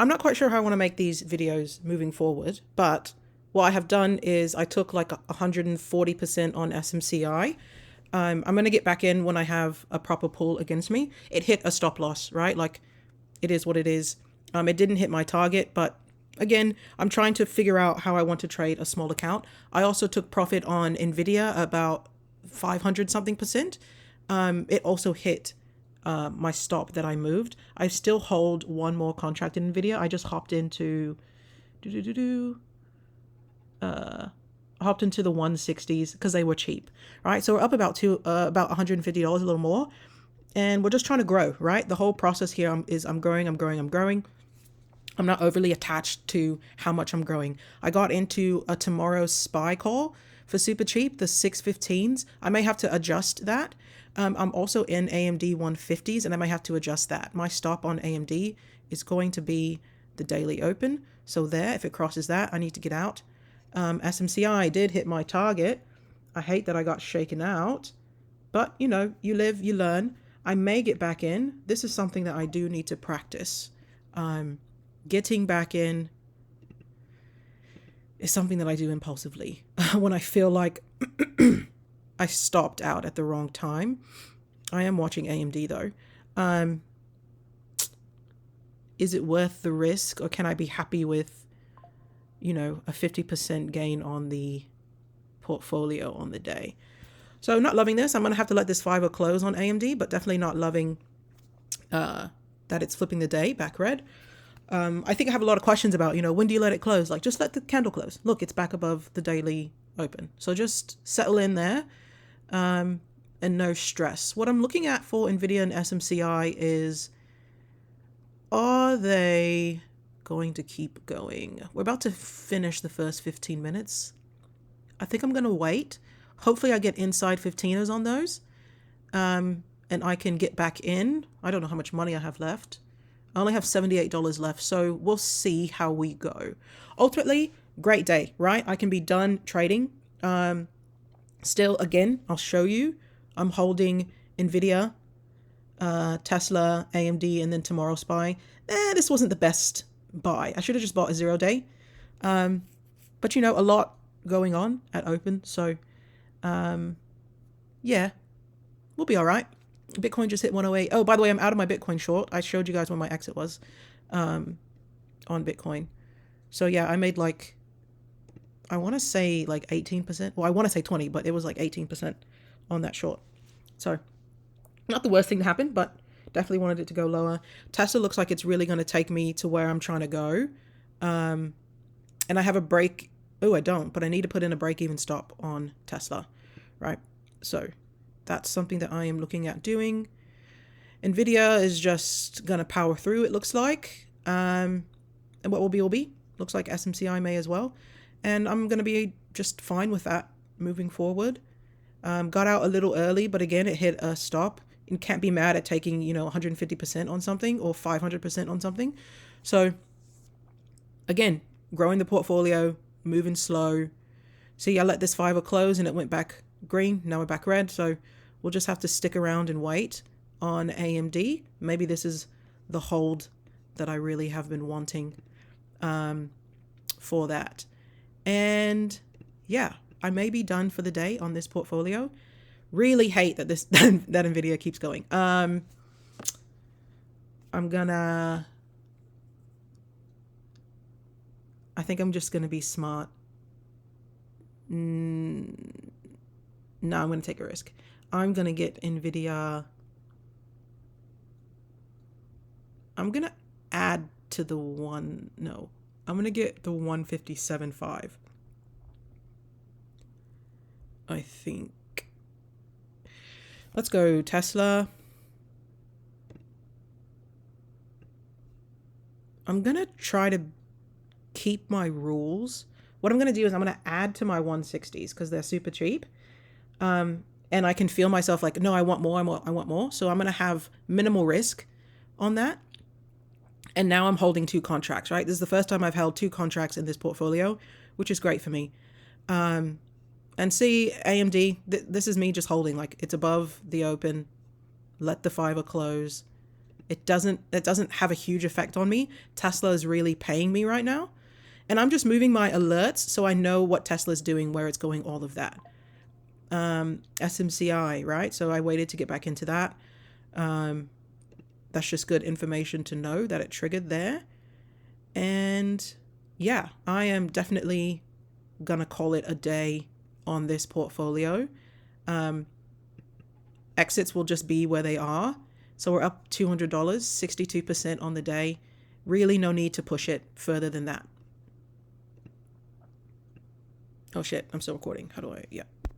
I'm not quite sure how I want to make these videos moving forward, but what I have done is I took like 140% on SMCI. I'm going to get back in when I have a proper pull against me. It hit a stop loss, right? Like, it is what it is. It didn't hit my target, but again, I'm trying to figure out how I want to trade a small account. I also took profit on Nvidia, about 500 something percent. It also hit my stop that I moved. I still hold one more contract in Nvidia. I just hopped into hopped into the 160s because they were cheap, right? So we're up about $150, a little more, and we're just trying to grow, right? The whole process here is I'm growing. I'm not overly attached to how much I'm growing. I got into a tomorrow's SPY call for super cheap, the 615s. I may have to adjust that. I'm also in AMD 150s, and I may have to adjust that. My stop on AMD is going to be the daily open. So there, if it crosses that, I need to get out. SMCI did hit my target. I hate that I got shaken out, but you know, you live, you learn. I may get back in. This is something that I do need to practice. Getting back in is something that I do impulsively when I feel like I stopped out at the wrong time. I am watching AMD though. Is it worth the risk, or can I be happy with, you know, a 50% gain on the portfolio on the day? So not loving this. I'm going to have to let this 5 close on AMD, but definitely not loving that it's flipping the day back red. I think I have a lot of questions about, you know, when do you let it close? Like, just let the candle close. Look, it's back above the daily open. So just settle in there, and no stress. What I'm looking at for NVIDIA and SMCI is, are they going to keep going? We're about to finish the first 15 minutes. I think I'm going to wait. Hopefully I get inside 15ers on those, and I can get back in. I don't know how much money I have left. I only have $78 left, so we'll see how we go. Ultimately, great day, right? I can be done trading. Still, again, I'll show you. I'm holding NVIDIA, Tesla, AMD, and then tomorrow SPY. This wasn't the best buy. I should have just bought a 0 day. But you know, a lot going on at open, so yeah, we'll be all right. Bitcoin just hit 108. Oh, by the way, I'm out of my Bitcoin short. I showed you guys when my exit was on Bitcoin. So yeah, I made like, I want to say like 18%. Well, I want to say 20, but it was like 18% on that short. So not the worst thing to happen, but definitely wanted it to go lower. Tesla looks like it's really going to take me to where I'm trying to go. And I have a break. Oh, I don't, but I need to put in a break-even stop on Tesla, right? So that's something that I am looking at doing. NVIDIA is just going to power through, it looks like. And what will be. Looks like SMCI may as well. And I'm going to be just fine with that moving forward. Got out a little early, but again, it hit a stop. And can't be mad at taking, you know, 150% on something or 500% on something. So again, growing the portfolio, moving slow. See, I let this 5 close and it went back green. Now we're back red. So we'll just have to stick around and wait on AMD. Maybe this is the hold that I really have been wanting for that. And yeah, I may be done for the day on this portfolio. Really hate that this that NVIDIA keeps going. I'm gonna, I think I'm just gonna be smart. No, I'm gonna take a risk. I'm gonna get NVIDIA. I'm gonna add to the one. No, I'm gonna get the 157.5. I think. Let's go Tesla. I'm gonna try to keep my rules. What I'm gonna do is I'm gonna add to my 160s because they're super cheap. And I can feel myself like, no, I want more, I want more. So I'm gonna have minimal risk on that. And now I'm holding 2 contracts, right? This is the first time I've held 2 contracts in this portfolio, which is great for me. And see, AMD, this is me just holding, like, it's above the open. Let the 5 close. It doesn't have a huge effect on me. Tesla is really paying me right now. And I'm just moving my alerts so I know what Tesla's doing, where it's going, all of that. SMCI, right? So I waited to get back into that. That's just good information to know that it triggered there. And yeah, I am definitely gonna call it a day on this portfolio. Exits will just be where they are. So we're up $200, 62% on the day. Really no need to push it further than that. Oh shit, I'm still recording. How do I, yeah.